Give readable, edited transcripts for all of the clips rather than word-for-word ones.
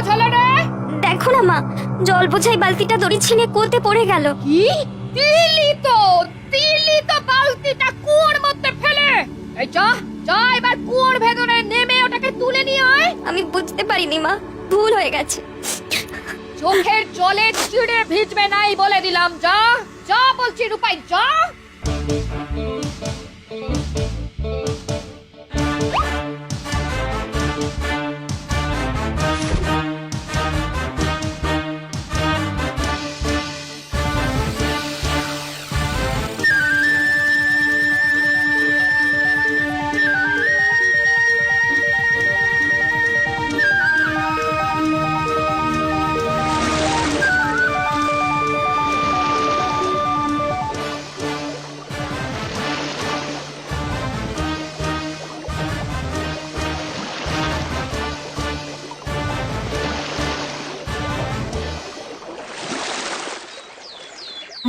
হলো রে? দেখো না মা, জল বোঝাই বালতিটা দড়ি ছিঁড়ে কুয়োতে পড়ে গেল। কি দিলি তো বালতিটা কুয়োর মধ্যে ফেলে। এই যা যা, এবার কুয়োর ভেতরে নেমে ওটাকে তুলে নিয়ে আয়। আমি বুঝতে পারিনি মা, ভুল হয়ে গেছে। চোখের জলে চিড়ে ভিজবে নাই বলে দিলাম। যা যা বলছি রূপাই, যা।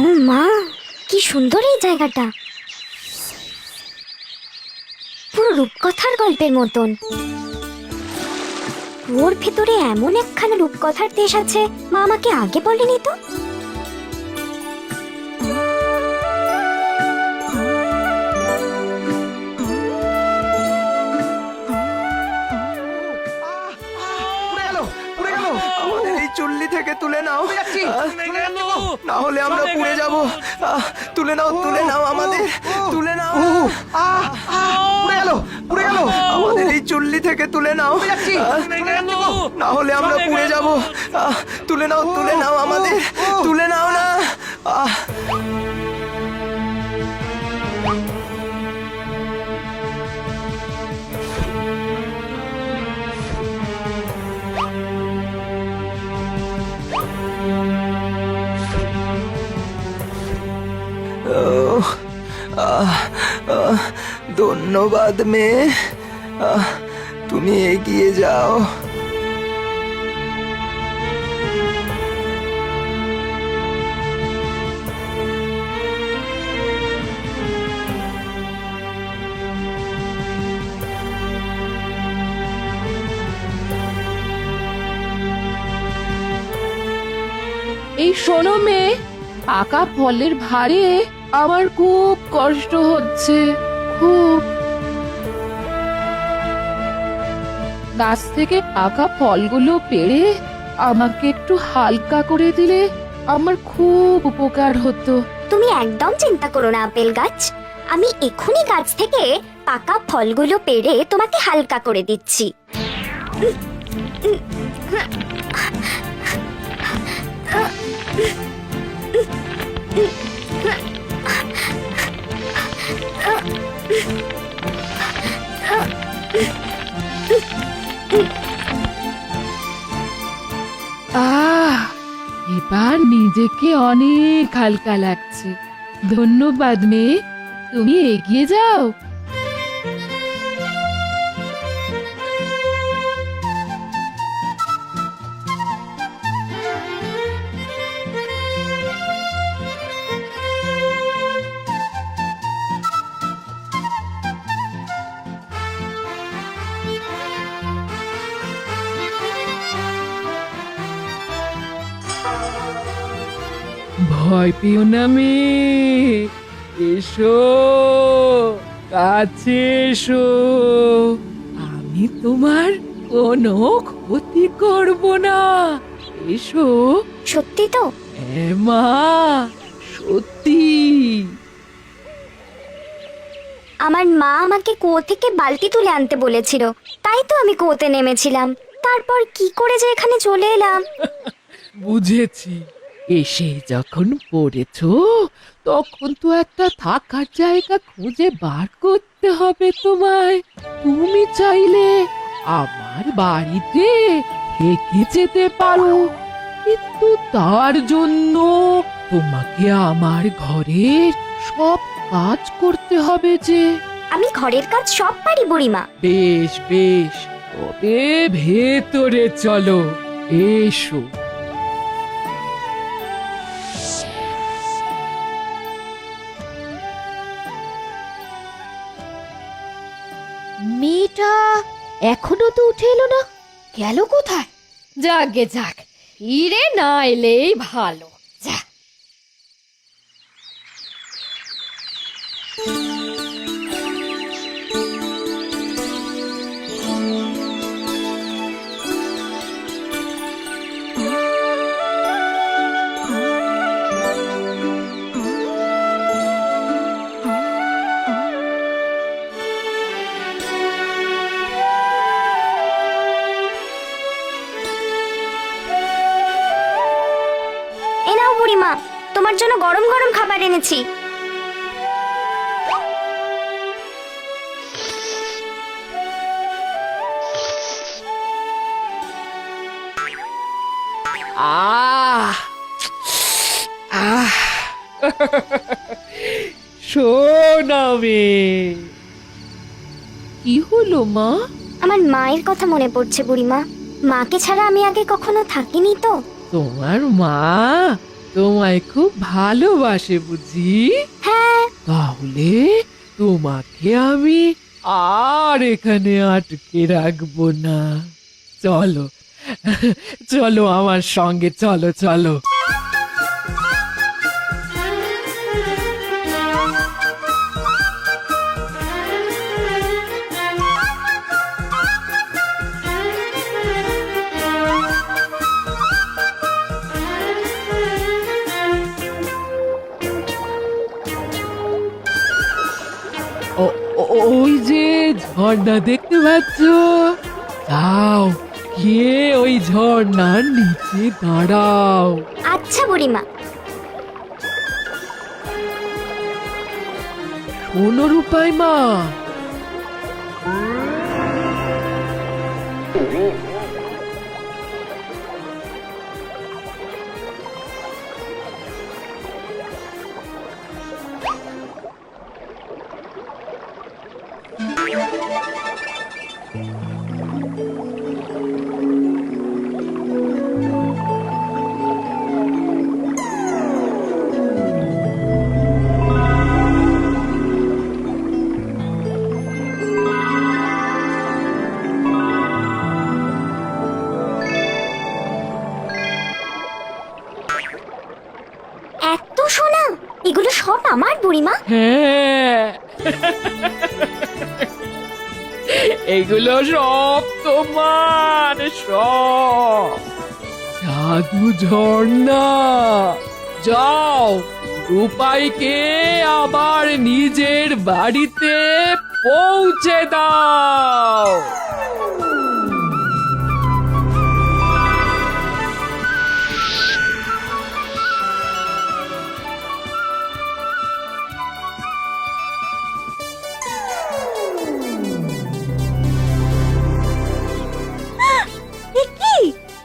ও মা, কি সুন্দর এই জায়গাটা, পুরো রূপকথার গল্পের মতন। ওর ভেতরে এমন একখানা রূপকথার দেশ আছে, মা আমাকে আগে বলেনি তো। আমাদের এই চুল্লি থেকে তুলে নাও, না হলে আমরা পুড়ে যাব। তুলে নাও আমাদের, তুলে নাও। আমাদের এই চুল্লি থেকে তুলে নাও, না হলে আমরা পুড়ে যাব। তুলে নাও আমাদের, তুলে নাও না। ধন্যবাদ মেয়ে, তুমি এগিয়ে যাও। এই শোনো মেয়ে, পাকা ফলের ভারে আমার খুব কষ্ট হচ্ছে, খুব। গাছ থেকে পাকা ফলগুলো পেড়ে আমাকে একটু হালকা করে দিলে আমার খুব উপকার হতো। তুমি একদম চিন্তা করো না আপেল গাছ, আমি এক্ষুনি গাছ থেকে পাকা ফলগুলো পেড়ে তোমাকে হালকা করে দিচ্ছি। এবার নিজেকে অনেক হালকা লাগছে। ধন্যবাদ মেয়ে, তুমি এগিয়ে যাও। ভয় পেও না মেয়ে, এসো, কাছে এসো, আমি তোমার কোনো ক্ষতি করব না। এসো। সত্যি তো? হ্যাঁ মা, সত্যি। আমার মা আমাকে কুয়ো থেকে বালতি তুলে আনতে বলেছিল, তাই তো আমি কুয়োতে নেমেছিলাম। তারপর কি করে যে এখানে চলে এলাম। বুঝেছি, এসে যখন পড়েছো তখন তো একটা থাকার জায়গা খুঁজে বার করতে হবে তোমায়। তুমি চাইলে আমার বাড়িতে থেকে যেতে পারো, কিন্তু তার জন্য তোমাকে আমার ঘরের সব কাজ করতে হবে যে। আমি ঘরের কাজ সব পারি বুড়িমা। বেশ বেশ, তবে ভেতরে চলো, এসো। মেয়েটা এখনো তো উঠে এলো না, গেল কোথায়? যাকে যাক, ফিরে না এলেই ভালো। যা। এ নাও বুড়িমা, তোমার জন্য গরম গরম খাবার এনেছি। আহ আহ শোনা মেয়ে, কি হলো মা? আমার মায়ের কথা মনে পড়ছে বুড়িমা। মাকে ছাড়া আমি আগে কখনো থাকিনি তো। তোমার মা তোমায় খুব ভালোবাসে বুঝি? হ্যাঁ। তাহলে তোমাকে আমি আর এখানে আটকে রাখবো না। চলো চলো আমার সঙ্গে, চলো চলো। ওই যে ঝর্ণা দেখতে পাচ্ছ, যাও গিয়ে ওই ঝর্ণার নিচে দাঁড়াও। আচ্ছা বুড়িমা। শোনো রূপাই মা, এত সোনা, এগুলো সব আমার বুড়িমা? হ্যাঁ এগুলো সব তোমার, সব জাদু ঝর্ণা। যাও রূপাইকে আবার নিজের বাড়িতে পৌঁছে দাও।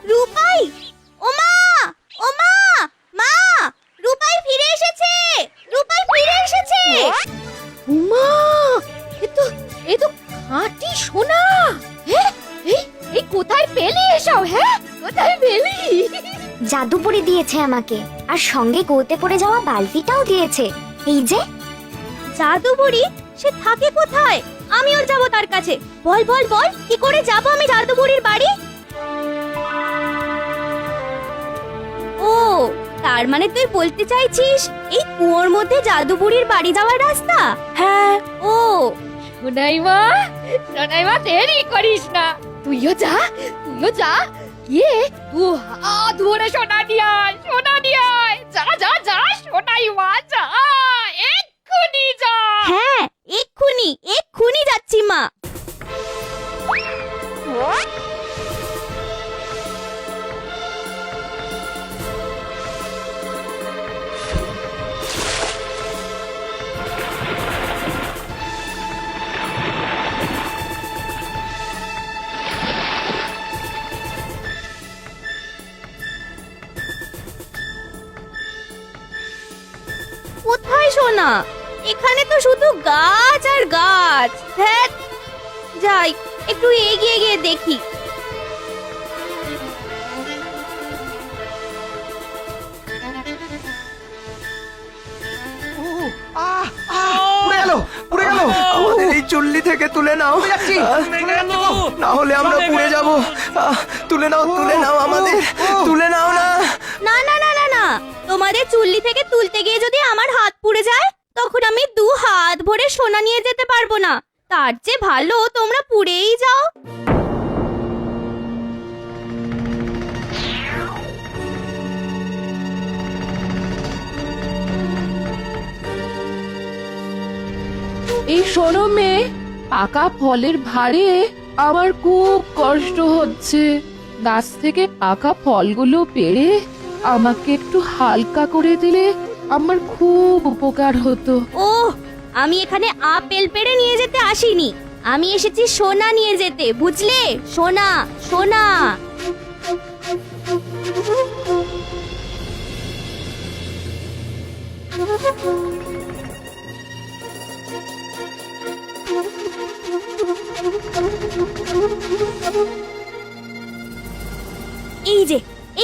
রূপাই, ওমা ওমা, মা, রূপাই ফিরে এসেছে, রূপাই ফিরে এসেছে। উমা, এ তো খাঁটি সোনা। হ্যাঁ, এই কোথায় পেলি এসব? হ্যাঁ, কোথায় পেলি? জাদুপুরি দিয়েছে আমাকে, আর সঙ্গে গোতে পড়ে যাওয়া বালতিটাও দিয়েছে। এই যে জাদুবুড়ি, সে থাকে কোথায়? আমিও যাব তার কাছে। বল বল বল, কি করে যাব আমি জাদুবুড়ির বাড়ি? ও, তার মানে তুই বলতে চাইছিস এই কুয়োর মধ্যে জাদুবুড়ির বাড়ি যাওয়ার রাস্তা? হ্যাঁ। ও সোনাইমা, সোনাইমা, দেরি করিস না, তুইও যা গিয়ে দু হাত ভরে সোনা নিয়ে আয়, সোনা নিয়ে আয়। যা যা যা সোনাইমা, যা, এক্ষুনি যা। হ্যাঁ, এক্ষুনি যাচ্ছি মা। কোথায় সোনা? এখানে তো শুধু গাছ আর গাছ। ধ্যাৎ, যাই একটু এগিয়ে গিয়ে দেখি। পুড়ে গেল, পুড়ে গেল, আমাদের এই চুল্লি থেকে তুলে নাও না হলে আমরা পুড়ে যাব তুলে নাও আমাদের তুলে নাও না না না না না না তোমাদের চুল্লি থেকে তুলতে গিয়ে যদি আমার হাত পুড়ে যায় তখন আমি 2 হাত ভরে সোনা নিয়ে যেতে পারবো না। তার চেয়ে ভালো তোমরা পুড়েই যাও। এই শোনো মেয়ে, পাকা ফলের ভারে আমার খুব কষ্ট হচ্ছে। গাছ থেকে পাকা ফলগুলো পেড়ে আমাকে একটু হালকা করে দিলে আমার খুব উপকার হতো। ওহ, আমি এখানে আপেল পেড়ে নিয়ে যেতে আসিনি, আমি এসেছি সোনা নিয়ে যেতে, বুঝলে? সোনা সোনা।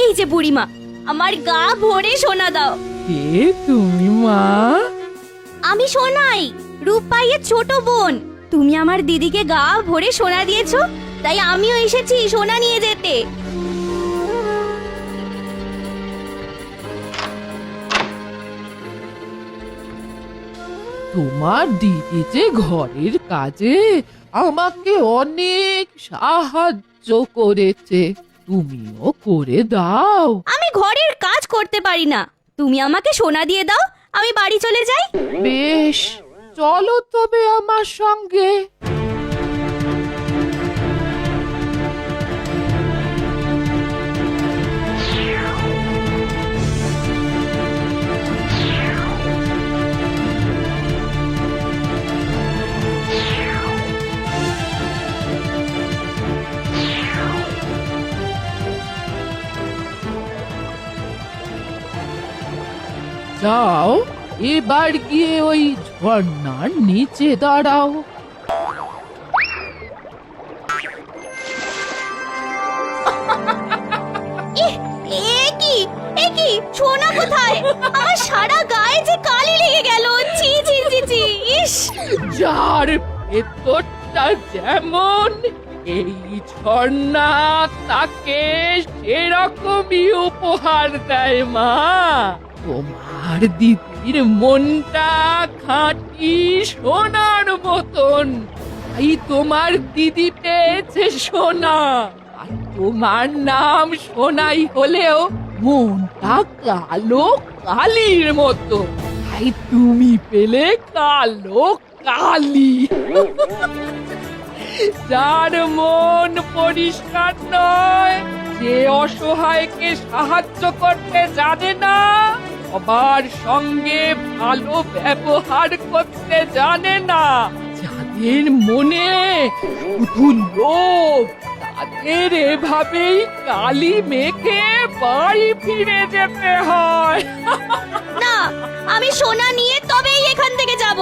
এই যে বুড়িমা, আমার গা ভরে সোনা দাও। কে তুমি মা? আমি সোনাই, রূপাইয়ের ছোট বোন। তুমি আমার দিদিকে গা ভরে সোনা দিয়েছো, তাই আমিও এসেছি সোনা নিয়ে যেতে। তোমার দিদি যে ঘরের কাজে আমাকে অনেক সাহায্য করেছে, তুমিও করে দাও। আমি ঘরের কাজ করতে পারি না, তুমি আমাকে সোনা দিয়ে দাও, আমি বাড়ি চলে যাই। বেশ, চলো তবে আমার সঙ্গে। যাও, এবার গিয়ে ওই ঝর্ণার নিচে দাঁড়াও। এ কি সোনা কোথায়? আমার সারা গায়ে যে কালি লেগে গেল। ছি ছি ছি ছি, ইস। যার ভেতরটা যেমন, এই ঝর্ণা তাকে সেরকমই উপহার দেয় মা। তোমার দিদির মনটা খাঁটি সোনার মতন, তাই তোমার দিদি পেয়েছে সোনা। আর তোমার নাম সোনাই হলেও মনটা কালো কালির মতো, তাই তুমি পেলে কালো কালি। যার মন পরিষ্কার নয়, যে অসহায়কে সাহায্য করতে জানে না, সবার সঙ্গে ভালো ব্যবহার করতে জানে না, যাদের মনে শুধু লোভ, তাদের এভাবেই কালি মেখে বাড়ি ফিরে যেতে হয়। না, আমি সোনা নিয়ে তবেই এখান থেকে যাব।